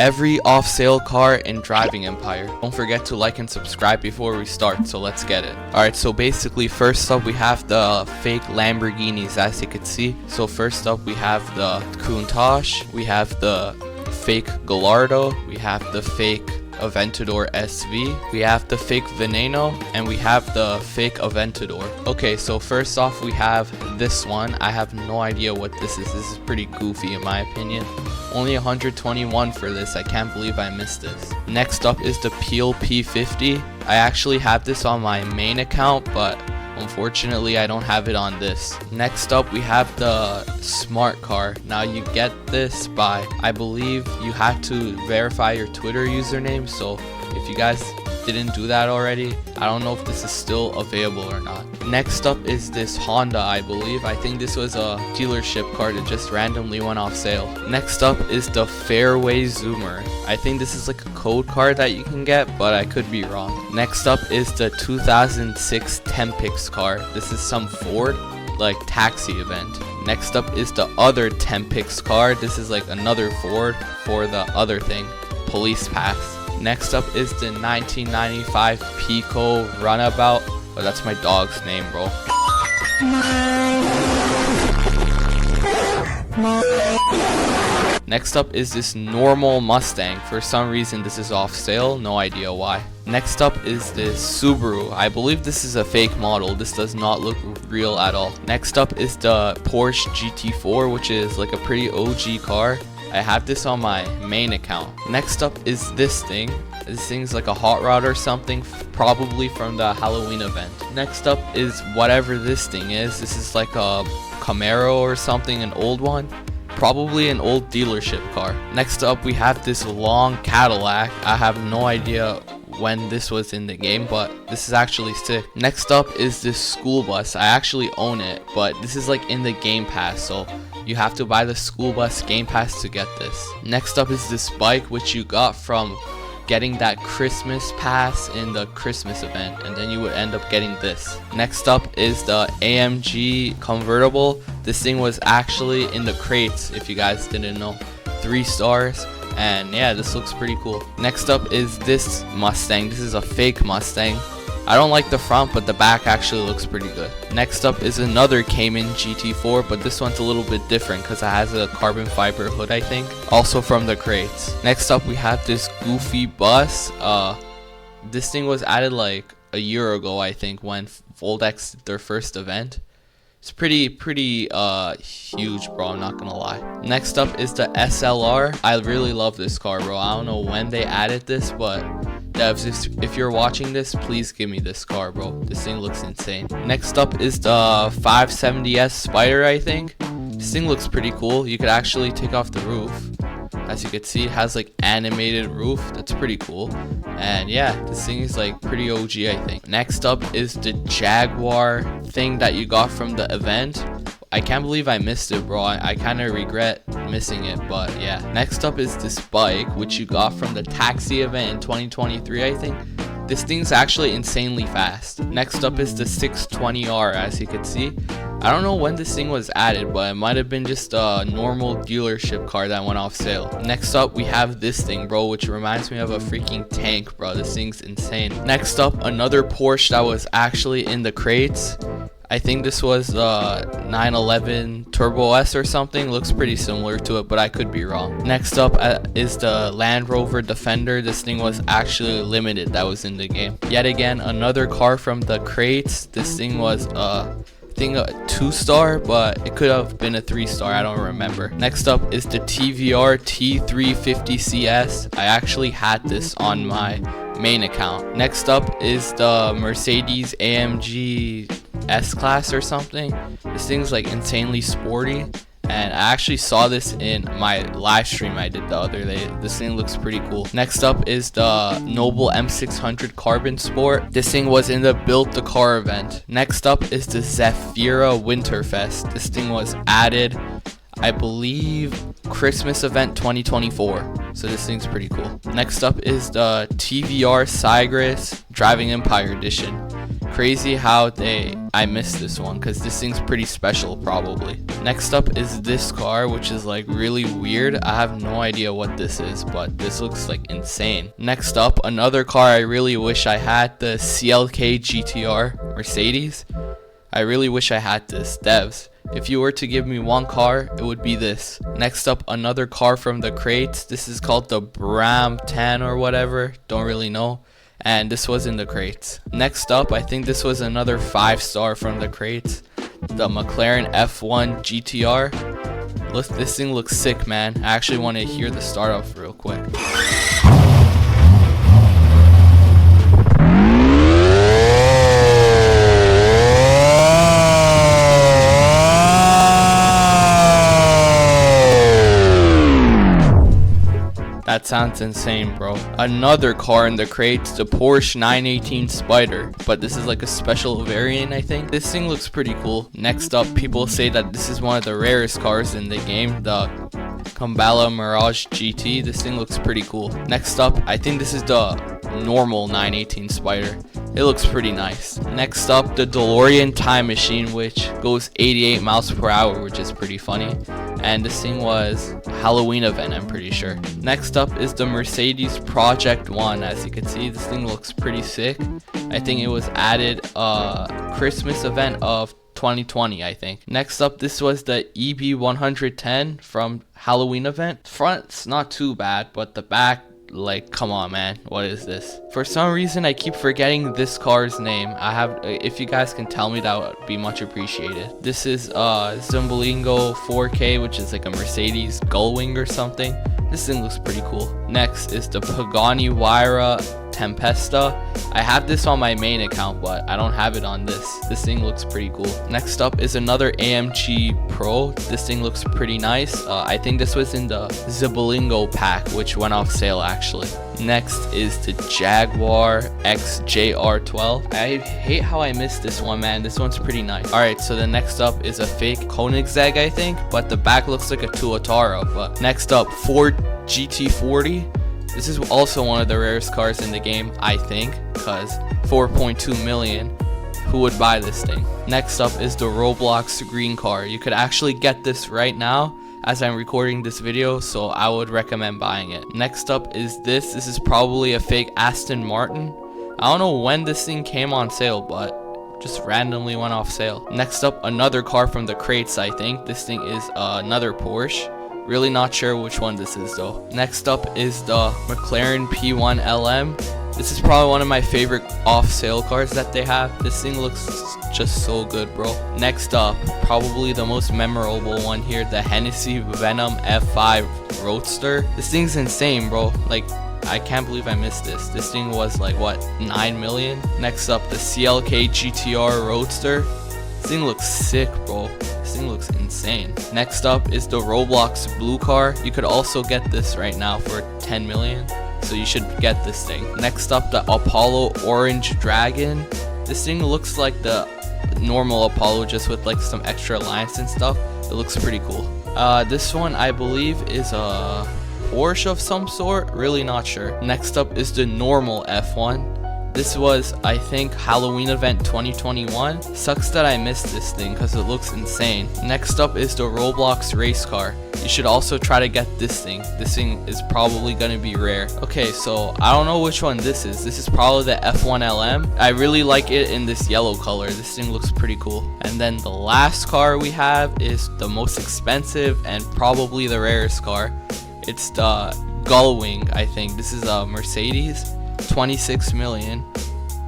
every off-sale car in Driving Empire. Don't forget to like and subscribe before we start, so let's get it. Alright, so basically first up we have the fake Lamborghinis, as you can see. So first up we have the Countach, we have the fake Gallardo, we have the fake Aventador SV, we have the fake Veneno, and we have the fake Aventador. Okay, so first off we have this one. I have no idea what this is. This is pretty goofy in my opinion. Only 121 for this. I can't believe I missed this. Next up is the Peel P50. I actually have this on my main account, but unfortunately I don't have it on this. Next up we have the Smart Car. Now you get this by, I believe you have to verify your Twitter username, so if you guys didn't do that already, I don't know if this is still available or not. Next up is this Honda, I believe. I think this was a dealership car that just randomly went off sale. Next up is the Fairway Zoomer. I think this is like a code card that you can get, but I could be wrong. Next up is the 2006 Tempix car. This is some Ford like taxi event. Next up is the other Tempix car. This is like another Ford for the other thing, Police Pass. Next up is the 1995 Pico Runabout. Oh, that's my dog's name, bro. Next up is this normal Mustang. For some reason this is off sale, no idea why. Next up is this Subaru. I believe this is a fake model. This does not look real at all. Next up is the Porsche GT4, which is like a pretty OG car. I have this on my main account. Next up is this thing. This thing's like a hot rod or something, probably from the Halloween event. Next up is whatever this thing is. This is like a Camaro or something, an old one. Probably an old dealership car. Next up we have this long Cadillac. I have no idea when this was in the game, but this is actually sick. Next up is this school bus. I actually own it, but this is like in the Game Pass, so you have to buy the school bus Game Pass to get this. Next up is this bike, which you got from getting that Christmas pass in the Christmas event, and then you would end up getting this. Next up is the AMG convertible. This thing was actually in the crates, if you guys didn't know. 3 stars, and yeah, this looks pretty cool. Next up is this Mustang. This is a fake Mustang. I don't like the front, but the back actually looks pretty good. Next up is another Cayman GT4, but this one's a little bit different because it has a carbon fiber hood, I think. Also from the crates. Next up we have this goofy bus. This thing was added like a year ago, I think, when Voldex did their first event. It's pretty huge, bro, I'm not gonna lie. Next up is the SLR. I really love this car, bro. I don't know when they added this, but devs, if you're watching this, please give me this car, bro. This thing looks insane. Next up is the 570S Spider, I think. This thing looks pretty cool. You could actually take off the roof. As you can see, it has like animated roof. That's pretty cool. And yeah, this thing is like pretty OG, I think. Next up is the Jaguar thing that you got from the event. I can't believe I missed it, bro. I kind of regret missing it, but yeah. Next up is this bike, which you got from the taxi event in 2023, I think. This thing's actually insanely fast. Next up is the 620R, as you can see. I don't know when this thing was added, but it might have been just a normal dealership car that went off sale. Next up, we have this thing, bro, which reminds me of a freaking tank, bro. This thing's insane. Next up, another Porsche that was actually in the crates. I think this was the 911 Turbo S or something. Looks pretty similar to it, but I could be wrong. Next up is the Land Rover Defender. This thing was actually limited. That was in the game. Yet again, another car from the crates. This thing was I think a 2-star, but it could have been a 3-star. I don't remember. Next up is the TVR T350CS. I actually had this on my main account. Next up is the Mercedes AMG S-Class or something. This thing's like insanely sporty, and I actually saw this in my live stream I did the other day. This thing looks pretty cool. Next up is the Noble M600 Carbon Sport. This thing was in the Built the Car event. Next up is the Zafira Winterfest. This thing was added, I believe, Christmas event 2024. So this thing's pretty cool. Next up is the TVR Sigris Driving Empire Edition. Crazy how I missed this one, because this thing's pretty special probably. Next up is this car, which is like really weird. I have no idea what this is, but this looks like insane. Next up, another car I really wish I had, the CLK GTR Mercedes. I really wish I had this. Devs, if you were to give me one car, it would be this. Next up, another car from the crates. This is called the Bram 10 or whatever, don't really know. And this was in the crates. Next up, I think this was another 5-star from the crates, the McLaren F1 GTR. Look, this thing looks sick, man. I actually want to hear the start off real quick. That sounds insane, bro. Another car in the crates, the Porsche 918 Spider, but this is like a special variant, I think. This thing looks pretty cool. Next up, people say that this is one of the rarest cars in the game, the Kambala Mirage GT. This thing looks pretty cool. Next up, I think this is the normal 918 Spider. It looks pretty nice. Next up, the DeLorean Time Machine, which goes 88 miles per hour, which is pretty funny. And this thing was Halloween event, I'm pretty sure. Next up is the Mercedes Project 1. As you can see, this thing looks pretty sick. I think it was added Christmas event of 2020, I think. Next up, this was the EB110 from Halloween event. Front's not too bad, but the back, like, come on, man, what is this? For some reason, I keep forgetting this car's name. If you guys can tell me, that would be much appreciated. This is Zumbalingo 4K, which is like a Mercedes Gullwing or something. This thing looks pretty cool. Next is the Pagani Huayra Tempesta. I have this on my main account, but I don't have it on this. This thing looks pretty cool. Next up is another AMG Pro. This thing looks pretty nice. I think this was in the Zibalingo pack, which went off sale actually. Next is the Jaguar XJR12. I hate how I missed this one, man. This one's pretty nice. Alright, so the next up is a fake Koenigsegg, I think, but the back looks like a Tuatara. But next up, Ford GT40. This is also one of the rarest cars in the game, I think, because 4.2 million. Who would buy this thing? Next up is the Roblox green car. You could actually get this right now as I'm recording this video, so I would recommend buying it. Next up is this. This is probably a fake Aston Martin. I don't know when this thing came on sale, but just randomly went off sale. Next up, another car from the crates, I think. This thing is another Porsche. Really not sure which one this is though. Next up is the McLaren P1 LM. This is probably one of my favorite off-sale cars that they have. This thing looks just so good, bro. Next up, probably the most memorable one here, the Hennessy Venom F5 Roadster. This thing's insane, bro. Like, I can't believe I missed this. This thing was like, what, 9 million? Next up, the CLK GTR Roadster. This thing looks sick, bro. This thing looks insane. Next up is the Roblox blue car. You could also get this right now for 10 million. So you should get this thing. Next up, the Apollo Orange Dragon. This thing looks like the normal Apollo, just with like some extra lines and stuff. It looks pretty cool. This one I believe is a Porsche of some sort. Really not sure. Next up is the normal F1. This was, I think, Halloween event 2021. Sucks that I missed this thing because it looks insane. Next up is the Roblox race car. You should also try to get this thing. This thing is probably going to be rare. Okay, so I don't know which one this is. This is probably the F1 LM. I really like it in this yellow color. This thing looks pretty cool. And then the last car we have is the most expensive and probably the rarest car. It's the Gullwing, I think. This is a Mercedes. 26 million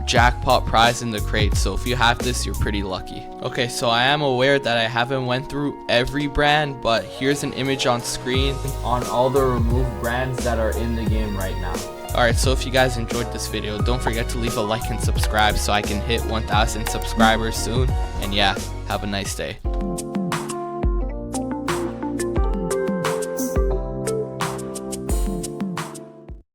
jackpot prize in the crate, so if you have this, you're pretty lucky. Okay, so I am aware that I haven't went through every brand, but here's an image on screen on all the removed brands that are in the game right now. Alright, so if you guys enjoyed this video, don't forget to leave a like and subscribe so I can hit 1,000 subscribers soon. And yeah, have a nice day.